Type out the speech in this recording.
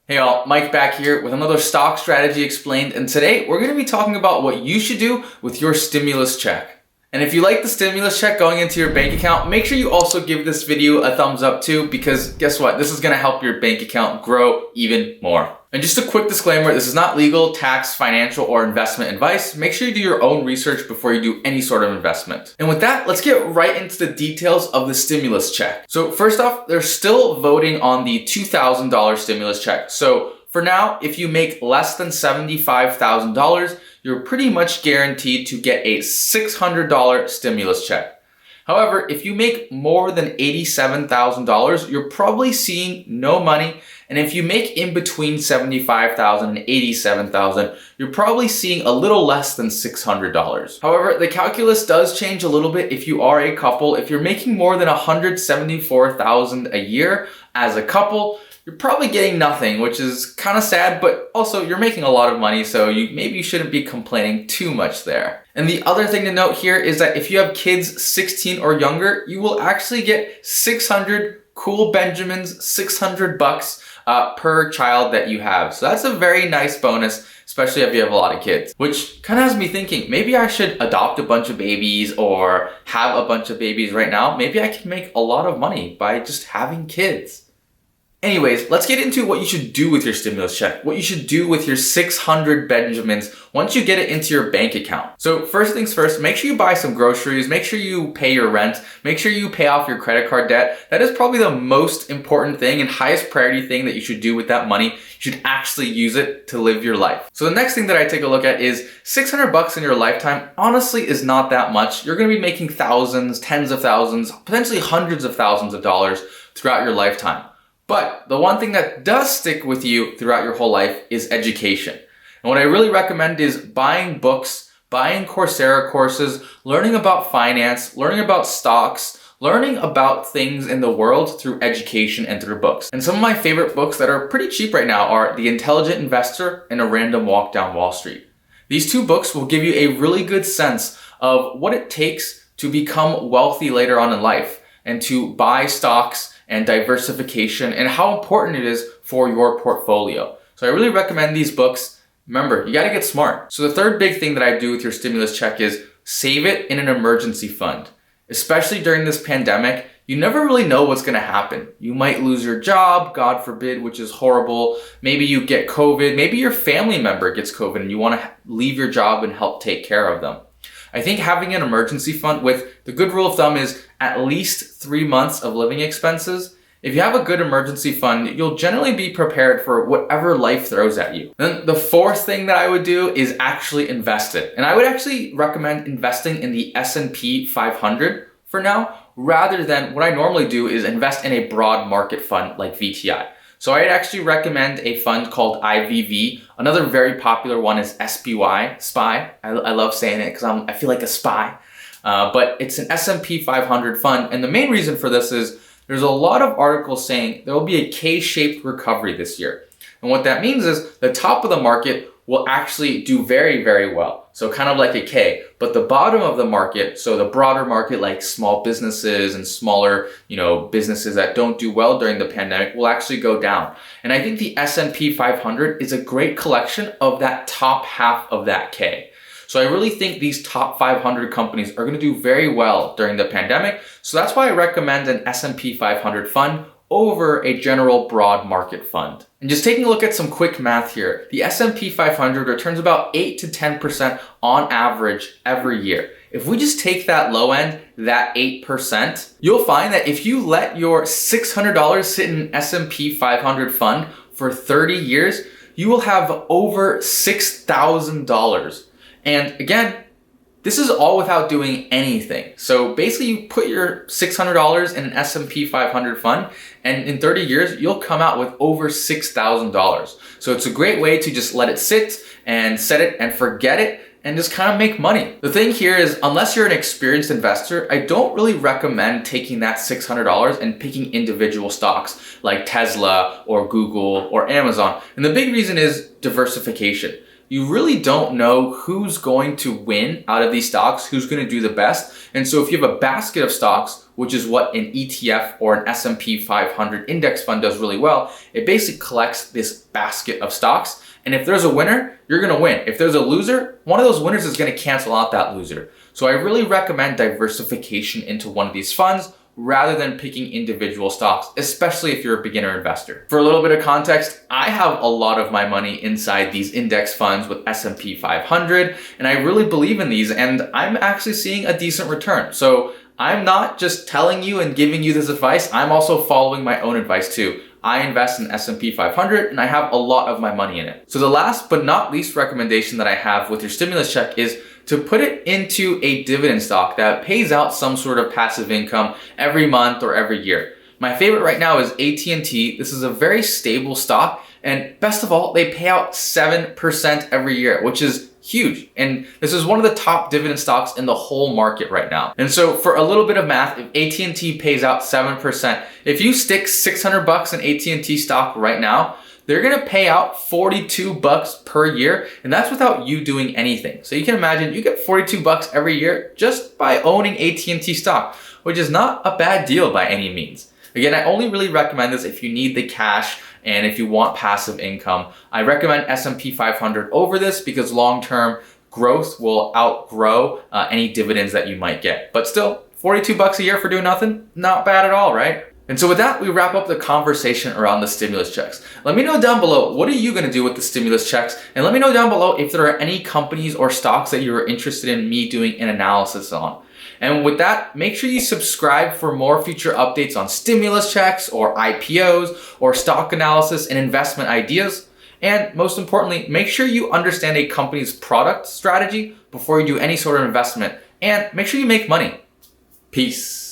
Hey all, Mike back here with another stock strategy explained, and today we're going to be talking about what you should do with your stimulus check. And if you like the stimulus check going into your bank account, make sure you also give this video a thumbs up too, because guess what? This is going to help your bank account grow even more. And just a quick disclaimer, this is not legal, tax, financial, or investment advice. Make sure you do your own research before you do any sort of investment. And with that, let's get right into the details of the stimulus check. So first off, they're still voting on the $2,000 stimulus check. So for now, if you make less than $75,000, you're pretty much guaranteed to get a $600 stimulus check. However, if you make more than $87,000, you're probably seeing no money. And if you make in between $75,000 and $87,000, you're probably seeing a little less than $600. However, the calculus does change a little bit if you are a couple. If you're making more than $174,000 a year as a couple, you're probably getting nothing, which is kind of sad, but also you're making a lot of money, so maybe you shouldn't be complaining too much there. And the other thing to note here is that if you have kids 16 or younger, you will actually get 600 cool Benjamins, 600 bucks per child that you have. So that's a very nice bonus, especially if you have a lot of kids, which kind of has me thinking, maybe I should adopt a bunch of babies or have a bunch of babies right now. Maybe I can make a lot of money by just having kids. Anyways, let's get into what you should do with your stimulus check, what you should do with your 600 Benjamins once you get it into your bank account. So first things first, make sure you buy some groceries, make sure you pay your rent, make sure you pay off your credit card debt. That is probably the most important thing and highest priority thing that you should do with that money. You should actually use it to live your life. So the next thing that I take a look at is 600 bucks in your lifetime honestly is not that much. You're gonna be making thousands, tens of thousands, potentially hundreds of thousands of dollars throughout your lifetime. But the one thing that does stick with you throughout your whole life is education. And what I really recommend is buying books, buying COURSERA courses, learning about finance, learning about stocks, learning about things in the world through education and through books. And some of my favorite books that are pretty cheap right now are The Intelligent Investor and A Random Walk Down Wall Street. These two books will give you a really good sense of what it takes to become wealthy later on in life and to buy stocks and diversification and how important it is for your portfolio. So I really recommend these books. Remember, you gotta get smart. So the third big thing that I do with your stimulus check is save it in an emergency fund. Especially during this pandemic, you never really know what's gonna happen. You might lose your job, God forbid, which is horrible. Maybe you get COVID, maybe your family member gets COVID and you wanna leave your job and help take care of them. I think having an emergency fund with the good rule of thumb is at least 3 months of living expenses. If you have a good emergency fund, you'll generally be prepared for whatever life throws at you. Then the fourth thing that I would do is actually invest it. And I would actually recommend investing in the S&P 500 for now, rather than what I normally do is invest in a broad market fund like VTI. So I'd actually recommend a fund called IVV. Another very popular one is SPY, SPY. I love saying it because I feel like a spy. But it's an S&P 500 fund. And the main reason for this is there's a lot of articles saying there will be a K-shaped recovery this year. And what that means is the top of the market will actually do very, very well. So kind of like a K, but the bottom of the market, so the broader market like small businesses and smaller, businesses that don't do well during the pandemic will actually go down. And I think the S&P 500 is a great collection of that top half of that K. So I really think these top 500 companies are going to do very well during the pandemic. So that's why I recommend an S&P 500 fund over a general broad market fund. And just taking a look at some quick math here, the S&P 500 returns about 8 to 10% on average every year. If we just take that low end, that 8%, you'll find that if you let your $600 sit in an S&P 500 fund for 30 years, you will have over $6,000. And again, this is all without doing anything. So basically you put your $600 in an S&P 500 fund and in 30 years, you'll come out with over $6,000. So it's a great way to just let it sit and set it and forget it and just kind of make money. The thing here is, unless you're an experienced investor, I don't really recommend taking that $600 and picking individual stocks like Tesla or Google or Amazon. And the big reason is diversification. You really don't know who's going to win out of these stocks, who's going to do the best. And so if you have a basket of stocks which is what an ETF or an S&P 500 index fund does really well. It basically collects this basket of stocks. And if there's a winner, you're going to win. If there's a loser, one of those winners is going to cancel out that loser. So I really recommend diversification into one of these funds rather than picking individual stocks, especially if you're a beginner investor. For a little bit of context, I have a lot of my money inside these index funds with S&P 500, and I really believe in these, and I'm actually seeing a decent return. So I'm not just telling you and giving you this advice, I'm also following my own advice too. I invest in S&P 500 and I have a lot of my money in it. So the last but not least recommendation that I have with your stimulus check is to put it into a dividend stock that pays out some sort of passive income every month or every year. My favorite right now is AT&T. This is a very stable stock, and best of all, they pay out 7% every year, which is huge. And this is one of the top dividend stocks in the whole market right now. And so for a little bit of math, if AT&T pays out 7%, if you stick $600 in AT&T stock right now, they're gonna pay out $42 per year, and that's without you doing anything. So you can imagine you get $42 every year just by owning AT&T stock, which is not a bad deal by any means. Again, I only really recommend this if you need the cash and if you want passive income. I recommend S&P 500 over this because long-term growth will outgrow any dividends that you might get. But still, $42 a year for doing nothing, not bad at all, right? And so with that, we wrap up the conversation around the stimulus checks. Let me know down below, what are you gonna do with the stimulus checks? And let me know down below if there are any companies or stocks that you're interested in me doing an analysis on. And with that, make sure you subscribe for more future updates on stimulus checks or IPOs or stock analysis and investment ideas. And most importantly, make sure you understand a company's product strategy before you do any sort of investment. And make sure you make money. Peace.